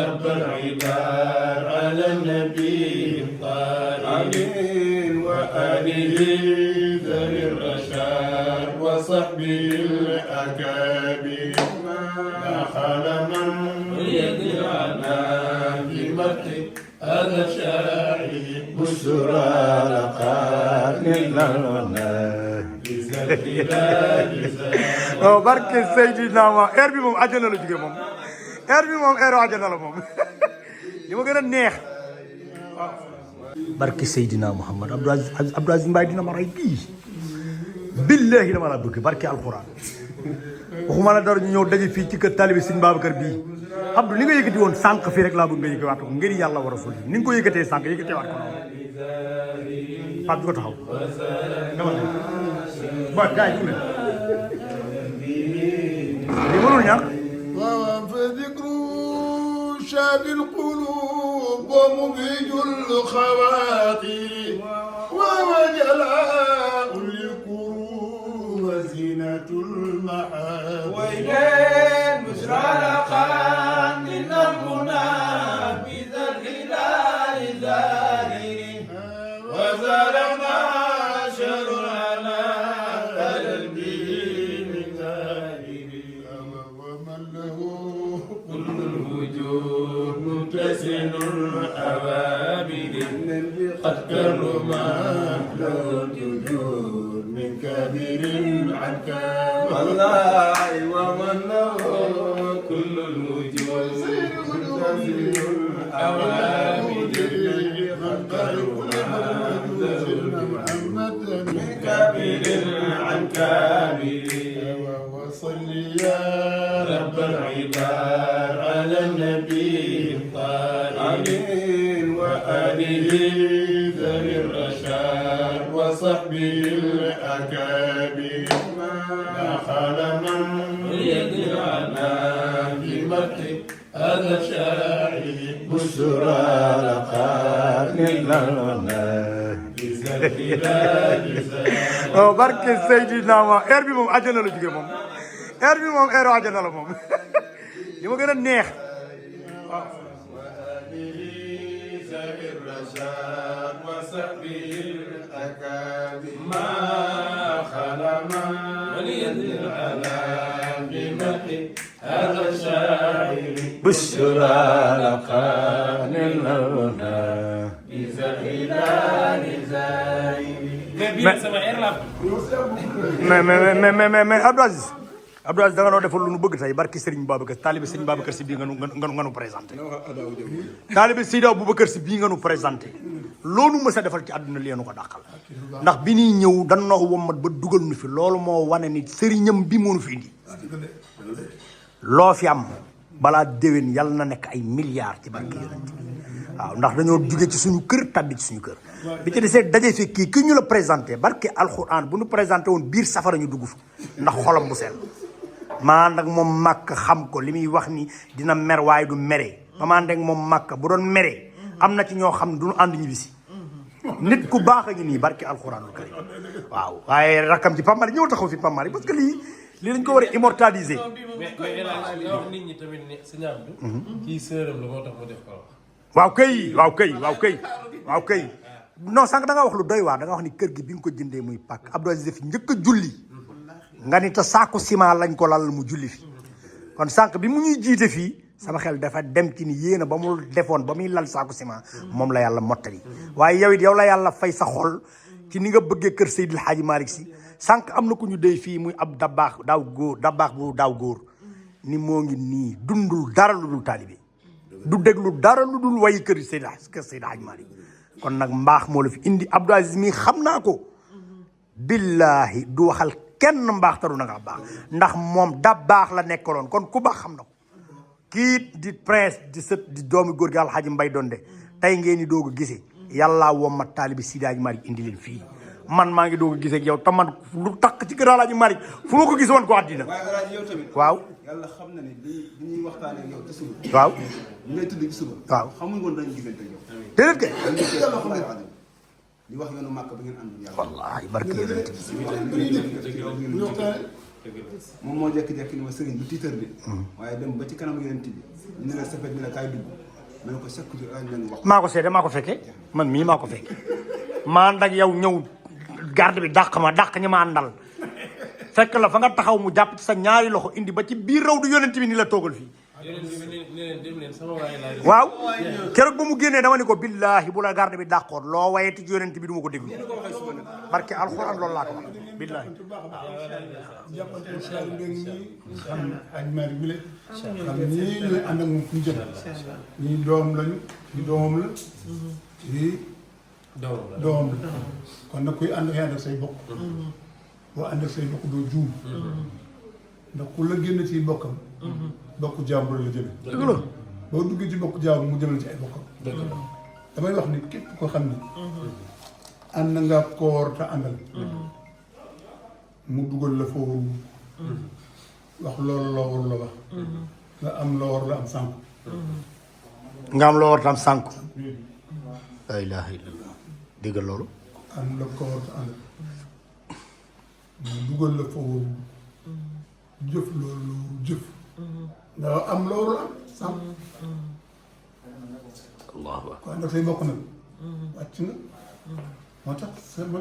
رب العباد على النبي الطاهر وآله ذوي الرشاد وصحبه الأكابر ما خال من يدرعنا بمدح هذا الشاعر بشرى لقاء لنا barke Seydina ma heure bi moom àjjana la jóge moom heure bi moom heure àjjana la moom li ma gën a neex barke Seydina Muhammad Abdou Aziz Mbaye dina ma rey bii billahi dama la bëgg barke alxuraan waxuma la dara ñu ñëw daje fii ci kër taalibe Sëñ Babacar bii Abdou li nga yëkkati woon sànq fii rek laa bëgg nga yëkkati waat ko ngir yàlla war a sul ni nga ko yëkkatee sànq yëkkatee waat ko noonu Pape du ko taxaw dama ne ba gars yi li mënul ñàkk فذكر شاب القلوب ومبهج الخواطر وجلاء الكروب وزينة المحاب وإلين بشرى لقاء من المنى بذا الهلال الزاهر وزارنا شر العنا على الدين الزاهر ومن له كل الوجود متسن الأوابد قد كرمت له الجدود من كبير عن كبير والله ومن له كل الوجود متسن الأوابد قد كرمت له محمد من كبير عن كبير وصل يا رب العباد على النبي الطاهر وآله ذوي الرشاد وصحبه الأكابر ما خال من يدرعنا بمدح هذا الشاعر بشرى لقاء لنا barke Seydina ma heure bi moom àjjana la jóge moom heure bi moom heure àjjana la moom li ma gën a neex بشرى لقاء لنا mais Abdou Aziz da nga noo defal lu nu bëgg tey barki Serigne Babacar taalibe Serigne Babacar si bii nga nu présenté taalibe Seydi Aboubacar si bii nga nu présenté loolu mës a defal ci àdduna li nu ko dàqal ndax bi ñuy ñëw dan noo wommat ba dugal nu fi loolu moo wane ni sëriñam bi moo nu fi indi loo fi am balaa déwén yàlla na nekk ay milliards ci barki yonent waaw ndax dañoo jóge ci suñu kër tabbi ci suñu kër bi ci desee daje fi kii ki ñu la présenté barke alxuraan bu ñu présenté woon biir safara ñu dugg fa ndax xolam bu sell maa nag moom màkk xam ko li muy wax ni dina mer waaye du meree maa nag moom màkk bu doon meree am na ci ñoo xam ne du ñu ànd ñu bisi nit ku baax a ngi nii barke alxuraanul karim waaw waaye rakam ci Pamari ñëw taxaw fi Pamari parce que lii dañ ko war a immortaliser. mais wax nit ñi tamit ne Sëñ Abdou kii sërëm la moo tax mu def ko waaw kay non sànq da nga wax lu doy waar da nga wax ni kër gi bi nga ko jëndee muy pàkk Abdou Aziz def njëkk a julli nga ni te saaku ciment lañ ko lal mu julli fi kon sànq bi mu ñuy jiite fii sama xel dafa dem ci ni yéena ba mu defoon ba muy lal saaku ciment moom la yàlla mottali waaye yow it yow la yàlla fay sa xol ci ni nga bëggee kër Seydil Hadji Malick Sy sànq am na ku ñu dey fii muy ab dabaax bu daaw góor ni moo ngi nii dundul dara lu dul taalibe du déglu dara lu dul wayi kër Seydil Hadji Malick kon nag mbaax moo la fi indi Abdou Aziz mi xam naa ko billahi du waxal kenn mbaax taru na nga baax ndax moom da baax la nekkaloon kon ku baax xam na ko kii di prince di sët di doomi góor gi Alxaaji Mbay Donde tey ngeen ni doog a gisee yàllaa wommat taalibi Seydi Hadji Malick indi leen fii man maa ngi doog a gisee ak yow te man lu takk ci kër Alxaaji Malick fu ma ko gis woon ko àddina waaw yàlla xam na ne bi ñuy waxtaanee ak yow te suba waaw ñu lay tudd ci suba waaw xamuñ woon dañu gisante ak yow déedéet kay yàlla xam ne di wax yoonu màkk ba ngeen àndoon yàlla wallaahi barke yonent bi moom moo jékki-jékki ni ma sëriñ du tiitar bi waaye dem ba ci kanam yonent bi ñu ne la safet ni la kaay dugg ma ne ko chaque jour ay nañ wax maa ko seede maa ko fekke man mii maa ko fekke ma ànd ak yow ñëw garde bi dàq ñi ma àndal fekk la fa nga taxaw mu jàpp ci sa ñaari loxo indi ba ci biir raw du yonent bi ni la toogal fii waaw keroog ba mu génnee dama ni ko billaahi bu la garde bi dàqoon loo wayeti ci yonent bi du ma ko déglu barke alxuraan loolu laa ko wax billaahi jàppante Cheikh Ndeng ñi xam aj mari bi le xam ñii ñooy ànd ak moom fu ñu jëm ñii doom lañu ñii doomam la ñii doomam la kon nag kuy ànd ak say bokk boo ànd ak say bokk doo juum ndax ku la génn ci bokkam bokk jàmbur la jëme boo duggee ci bokk jàmbur mu jëmal ci ay bokkam damay wax ni képp ko xam ni ànd nga koor te àndal mu dugal la foofu wax loolu loo warul la wax nga am loo war la am sànku nga am loo war tam sànku la ilaha illallah déggal loolu ànd la koor te àndal mu dugal la foofu jëf loolu jëf nga am loo warul am sànku allahu akbar ko ànd ak say bokk nag wàcc nga moo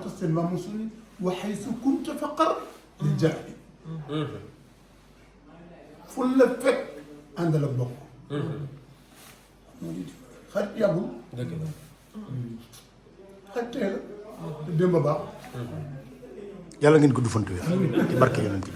tax seen maam mosul ni wa haysu kunta faqar li jaabi fu la fekk àndal ak bokk xarit yàggul xarit tey la te démb baax yàlla ngeen gudd fantu wér ci barke yonent bi